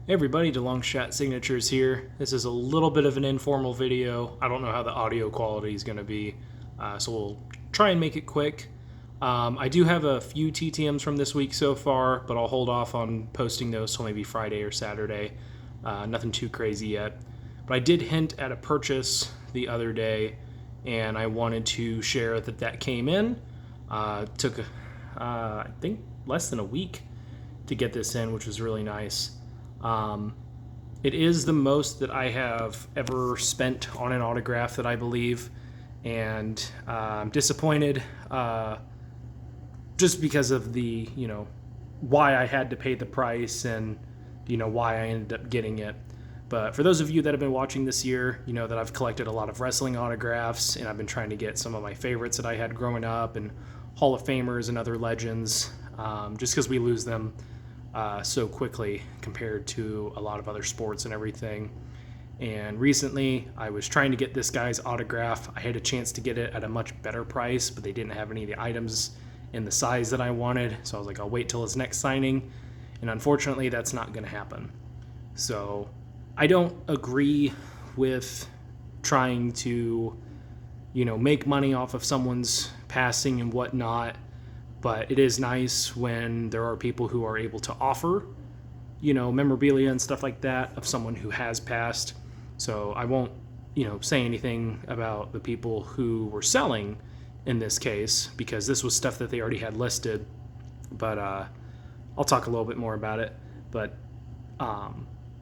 Hey everybody, DeLongshot Signatures here. This is a little bit of an informal video. I don't know how the audio quality is going to be, so we'll try and make it quick. I do have a few TTMs from this week so far, but I'll hold off on posting those till maybe Friday or Saturday. Nothing too crazy yet. But I did hint at a purchase the other day, and I wanted to share that came in. Took, I think, less than a week to get this in, which was really nice. It is the most that I have ever spent on an autograph that I believe, and I'm disappointed just because of the, why I had to pay the price and, why I ended up getting it. But for those of you that have been watching this year, you know that I've collected a lot of wrestling autographs, and I've been trying to get some of my favorites that I had growing up and Hall of Famers and other legends, just because we lose them so quickly compared to a lot of other sports and everything. And recently I was trying to get this guy's autograph. I had a chance to get it at a much better price, but they didn't have any of the items in the size that I wanted. So I was like, I'll wait till his next signing. And unfortunately, that's not going to happen. So I don't agree with trying to, make money off of someone's passing and whatnot. But it is nice when there are people who are able to offer, memorabilia and stuff like that of someone who has passed. So I won't, say anything about the people who were selling in this case, because this was stuff that they already had listed. But I'll talk a little bit more about it. But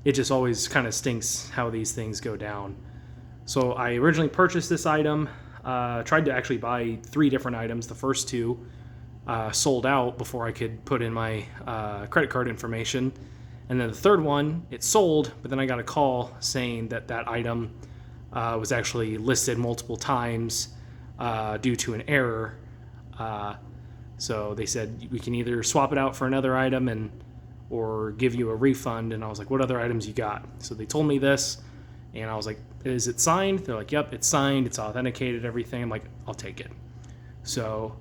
it just always kind of stinks how these things go down. So I originally purchased this item, tried to actually buy 3 different items. The first 2 sold out before I could put in my credit card information. And then the third one, it sold, but then I got a call saying that item was actually listed multiple times due to an error. So they said we can either swap it out for another item or give you a refund. And I was like, what other items you got? So they told me this, and I was like, is it signed? They're like, yep, it's signed, it's authenticated, everything. I'm like, I'll take it. So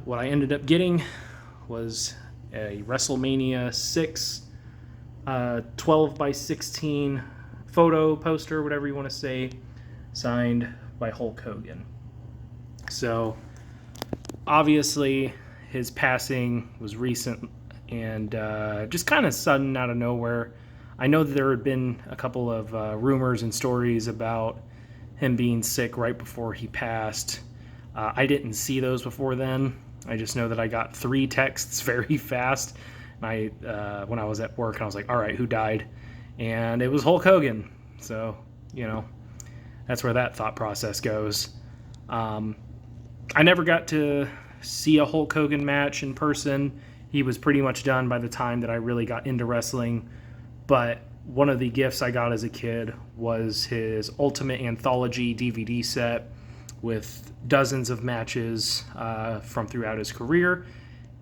what I ended up getting was a WrestleMania 6 12 by 16 photo poster, whatever you want to say, signed by Hulk Hogan. So obviously his passing was recent and just kind of sudden out of nowhere. I know that there had been a couple of rumors and stories about him being sick right before he passed. I didn't see those before then. I just know that I got 3 texts very fast. And when I was at work, and I was like, all right, who died? And it was Hulk Hogan. So, that's where that thought process goes. I never got to see a Hulk Hogan match in person. He was pretty much done by the time that I really got into wrestling. But one of the gifts I got as a kid was his Ultimate Anthology DVD set with dozens of matches from throughout his career.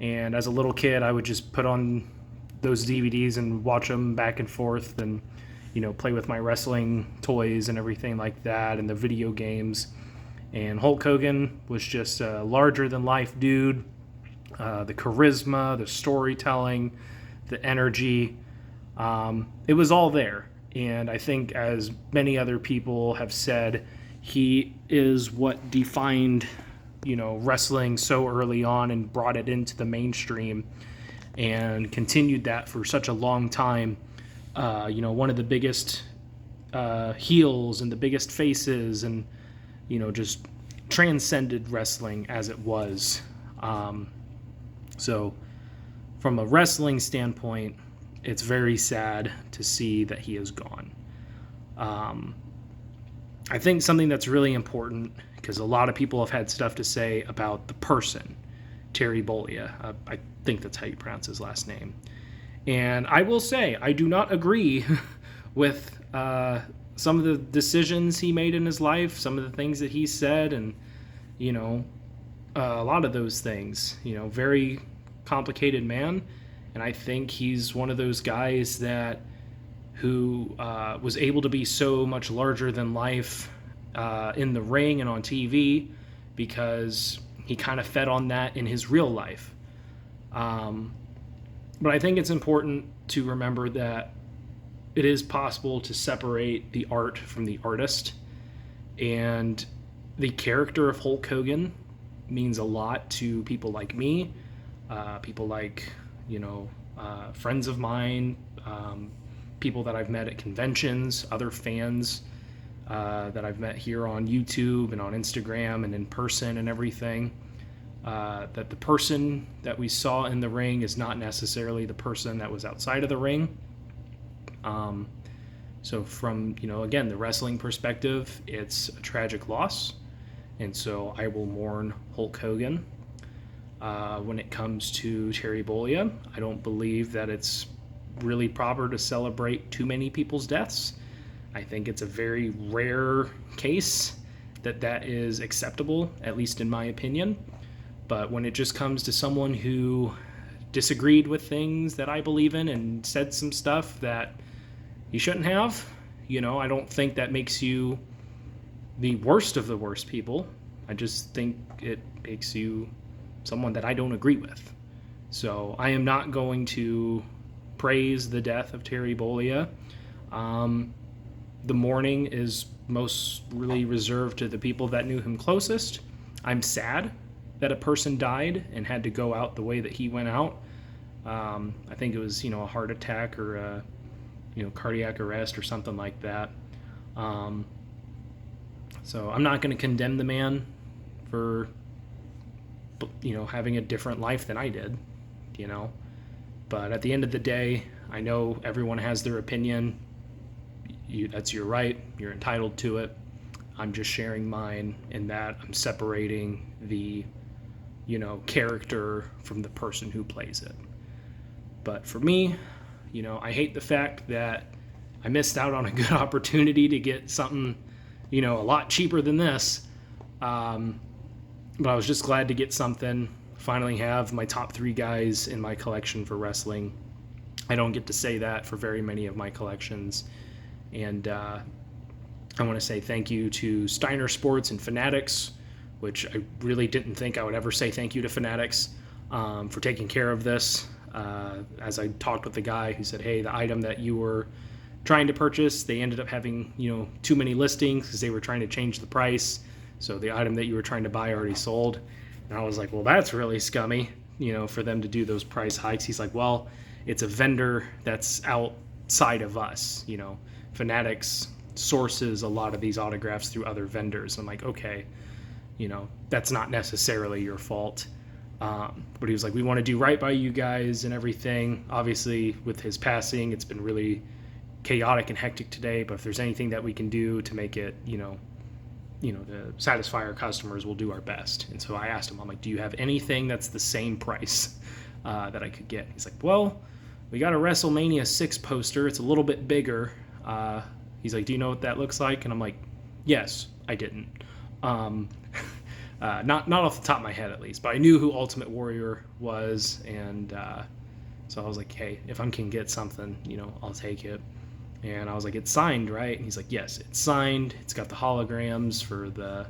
And as a little kid, I would just put on those DVDs and watch them back and forth and, play with my wrestling toys and everything like that and the video games. And Hulk Hogan was just a larger-than-life dude. The charisma, the storytelling, the energy, it was all there. And I think, as many other people have said, he is what defined, wrestling so early on and brought it into the mainstream and continued that for such a long time. One of the biggest heels and the biggest faces and, just transcended wrestling as it was. So from a wrestling standpoint, it's very sad to see that he is gone. I think something that's really important, because a lot of people have had stuff to say about the person, Terry Bollea. I think that's how you pronounce his last name. And I will say, I do not agree with some of the decisions he made in his life, some of the things that he said, and, a lot of those things. Very complicated man. And I think he's one of those guys who was able to be so much larger than life in the ring and on TV because he kind of fed on that in his real life. But I think it's important to remember that it is possible to separate the art from the artist. And the character of Hulk Hogan means a lot to people like me, people like, friends of mine, people that I've met at conventions, other fans that I've met here on YouTube and on Instagram and in person and everything. That the person that we saw in the ring is not necessarily the person that was outside of the ring. So from, again, the wrestling perspective, it's a tragic loss. And so I will mourn Hulk Hogan. When it comes to Terry Bollea, I don't believe that it's really proper to celebrate too many people's deaths. I think it's a very rare case that is acceptable, at least in my opinion. But when it just comes to someone who disagreed with things that I believe in and said some stuff that you shouldn't have, I don't think that makes you the worst of the worst people. I just think it makes you someone that I don't agree with. So I am not going to praise the death of Terry Bollea. The mourning is most really reserved to the people that knew him closest. I'm sad that a person died and had to go out the way that he went out. I think it was, a heart attack or a, cardiac arrest or something like that. So I'm not going to condemn the man for, having a different life than I did, But at the end of the day, I know everyone has their opinion. That's your right. You're entitled to it. I'm just sharing mine in that I'm separating the, character from the person who plays it. But for me, I hate the fact that I missed out on a good opportunity to get something, a lot cheaper than this. But I was just glad to get something, finally have my top 3 guys in my collection for wrestling. I don't get to say that for very many of my collections. And I want to say thank you to Steiner Sports and Fanatics, which I really didn't think I would ever say thank you to Fanatics for taking care of this. As I talked with the guy who said, hey, the item that you were trying to purchase, they ended up having, too many listings because they were trying to change the price. So the item that you were trying to buy already sold. And I was like, well, that's really scummy, for them to do those price hikes. He's like, well, it's a vendor that's outside of us, Fanatics sources a lot of these autographs through other vendors. I'm like, okay, that's not necessarily your fault. But he was like, we want to do right by you guys and everything. Obviously, with his passing, it's been really chaotic and hectic today. But if there's anything that we can do to make it, to satisfy our customers, we'll do our best. And so I asked him, I'm like, do you have anything that's the same price that I could get? He's like, well, we got a WrestleMania 6 poster. It's a little bit bigger. He's like, do you know what that looks like? And I'm like, yes, I didn't. Not off the top of my head, at least, but I knew who Ultimate Warrior was, and so I was like, hey, if I can get something, I'll take it. And I was like, it's signed, right? And he's like, yes, it's signed. It's got the holograms for the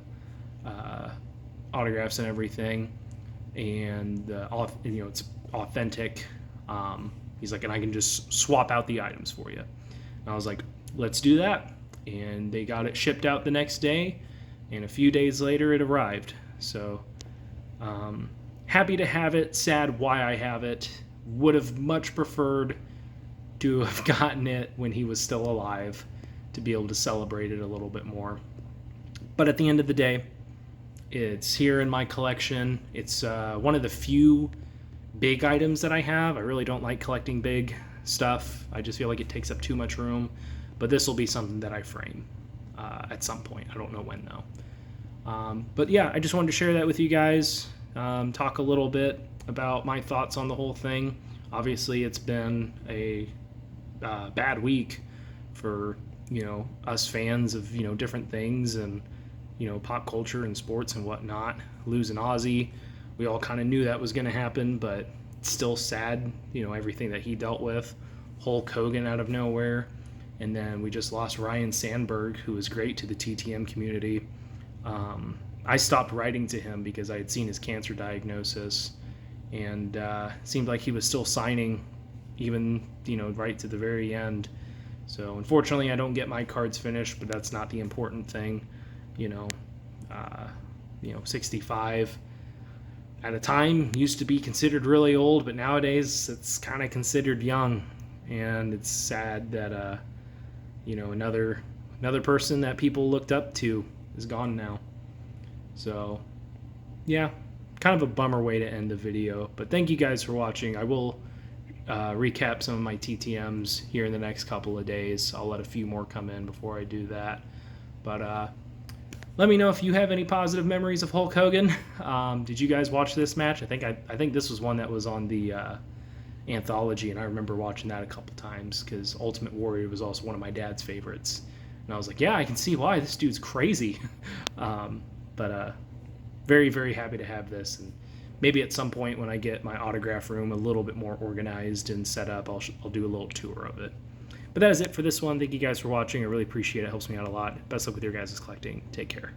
autographs and everything, and it's authentic. He's like, and I can just swap out the items for you. And I was like, let's do that. And they got it shipped out the next day, and a few days later it arrived. So happy to have it, sad why I have it. Would have much preferred to have gotten it when he was still alive to be able to celebrate it a little bit more. But at the end of the day, it's here in my collection. It's one of the few big items that I have. I really don't like collecting big stuff. I just feel like it takes up too much room. But this will be something that I frame at some point. I don't know when, though. But yeah, I just wanted to share that with you guys. Talk a little bit about my thoughts on the whole thing. Obviously, it's been a bad week for us fans of different things and pop culture and sports and whatnot. Losing Ozzy, we all kind of knew that was going to happen, but it's still sad. Everything that he dealt with. Hulk Hogan out of nowhere, and then we just lost Ryan Sandberg, who was great to the TTM community. I stopped writing to him because I had seen his cancer diagnosis, and it seemed like he was still signing even, right to the very end. So unfortunately, I don't get my cards finished, but that's not the important thing. You know, 65 at a time used to be considered really old, but nowadays it's kind of considered young. And it's sad that another person that people looked up to is gone now. So yeah, kind of a bummer way to end the video. But thank you guys for watching. I will recap some of my TTMs here in the next couple of days. I'll let a few more come in before I do that. But let me know if you have any positive memories of Hulk Hogan. Did you guys watch this match? I think this was one that was on the anthology, and I remember watching that a couple times because Ultimate Warrior was also one of my dad's favorites. And I was like, yeah, I can see why. This dude's crazy. But very, very happy to have this. And maybe at some point when I get my autograph room a little bit more organized and set up, I'll do a little tour of it. But that is it for this one. Thank you guys for watching. I really appreciate it. It helps me out a lot. Best luck with your guys' collecting. Take care.